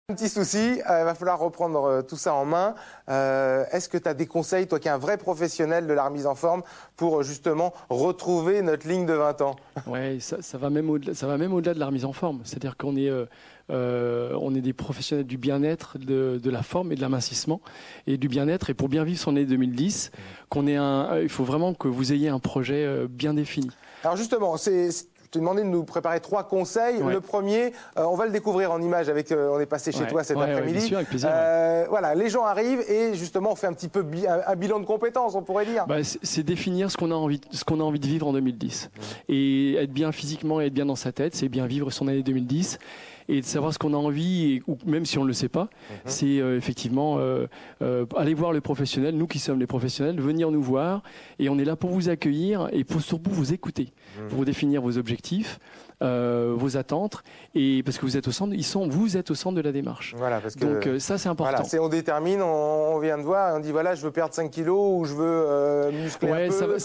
Un petit souci, il va falloir reprendre tout ça en main. Est-ce que tu as des conseils, toi qui es un vrai professionnel de la remise en forme, pour justement retrouver notre ligne de 20 ans? Oui, ça va même au-delà de la remise en forme. C'est-à-dire qu'on est, on est des professionnels du bien-être, de la forme et de l'amincissement et du bien-être. Et pour bien vivre son année 2010, il faut vraiment que vous ayez un projet bien défini. Alors justement, je t'ai demandé de nous préparer 3 conseils. Ouais. Le premier, on va le découvrir en image on est passé chez toi cet après-midi. Bien sûr, avec plaisir. Voilà, les gens arrivent et justement on fait un petit peu un bilan de compétences, on pourrait dire. C'est définir ce qu'on a envie de vivre en 2010. Et être bien physiquement et être bien dans sa tête, c'est bien vivre son année 2010. Et de savoir ce qu'on a envie, ou même si on ne le sait pas, c'est effectivement aller voir le professionnel, nous qui sommes les professionnels, venir nous voir, et on est là pour vous accueillir et pour surtout vous écouter, pour vous définir vos objectifs, vos attentes, et parce que vous êtes au centre, vous êtes au centre de la démarche. Voilà, parce que donc ça c'est important. Voilà, on détermine, on vient de voir, on dit voilà, je veux perdre 5 kilos ou je veux muscler un peu,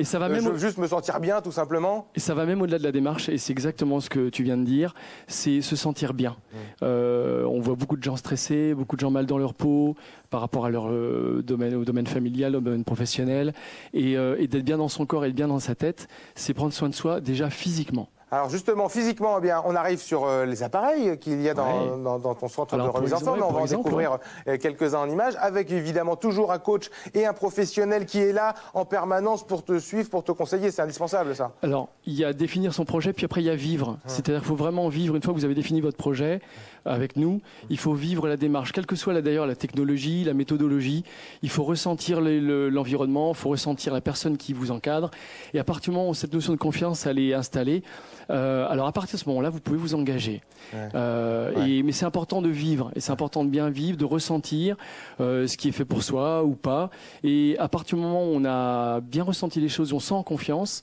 et ça va même je veux juste me sentir bien tout simplement. Et ça va même au-delà de la démarche, et c'est exactement ce que tu viens de dire, c'est se sentir bien. On voit beaucoup de gens stressés, beaucoup de gens mal dans leur peau par rapport à leur au domaine familial, au domaine professionnel, et d'être bien dans son corps et bien dans sa tête, c'est prendre soin de soi déjà physiquement. Alors justement, physiquement, eh bien, on arrive sur les appareils qu'il y a dans ton centre de remise en forme. On va en découvrir quelques-uns en images, avec évidemment toujours un coach et un professionnel qui est là en permanence pour te suivre, pour te conseiller. C'est indispensable, ça. Alors, il y a définir son projet, puis après il y a vivre. C'est-à-dire qu'il faut vraiment vivre. Une fois que vous avez défini votre projet avec nous, il faut vivre la démarche, quelle que soit d'ailleurs la technologie, la méthodologie. Il faut ressentir l'environnement, il faut ressentir la personne qui vous encadre. Et à partir du moment où cette notion de confiance elle est installée, alors à partir de ce moment-là, vous pouvez vous engager. Mais c'est important de vivre, et c'est important de bien vivre, de ressentir ce qui est fait pour soi ou pas. Et à partir du moment où on a bien ressenti les choses, on sent en confiance,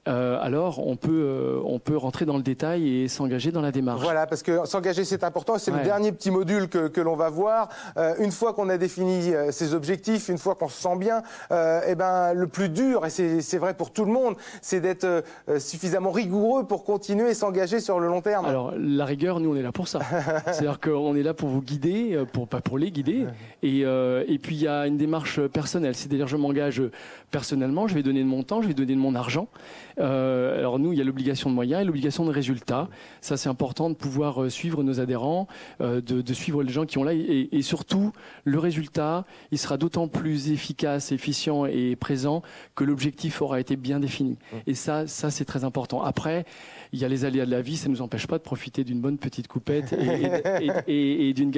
alors on peut rentrer dans le détail et s'engager dans la démarche. Voilà, parce que s'engager c'est important, c'est le dernier petit module que l'on va voir. Une fois qu'on a défini ses objectifs, une fois qu'on se sent bien, eh ben, le plus dur, et c'est vrai pour tout le monde, c'est d'être suffisamment rigoureux pour continuer et s'engager sur le long terme. Alors la rigueur, nous on est là pour ça. C'est-à-dire qu'on est là pour vous guider, pas pour les guider. Et puis il y a une démarche personnelle, c'est-à-dire je m'engage personnellement, je vais donner de mon temps, je vais donner de mon argent. Alors nous, il y a l'obligation de moyens et l'obligation de résultats. Ça, c'est important de pouvoir suivre nos adhérents, de suivre les gens qui ont là. Et surtout, le résultat, il sera d'autant plus efficace, efficient et présent que l'objectif aura été bien défini. Et ça c'est très important. Après, il y a les aléas de la vie, ça ne nous empêche pas de profiter d'une bonne petite coupette et d'une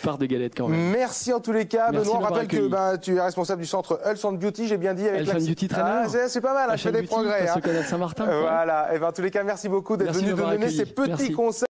part de galette quand même. Merci en tous les cas. Benoît, on rappelle que tu es responsable du centre Health and Beauty, j'ai bien dit. Avec Health and Beauty Trainer. C'est pas mal, je fais des progrès. Saint-Martin. Voilà, et ben, en tous les cas, merci beaucoup d'être venu nous donner ces petits conseils.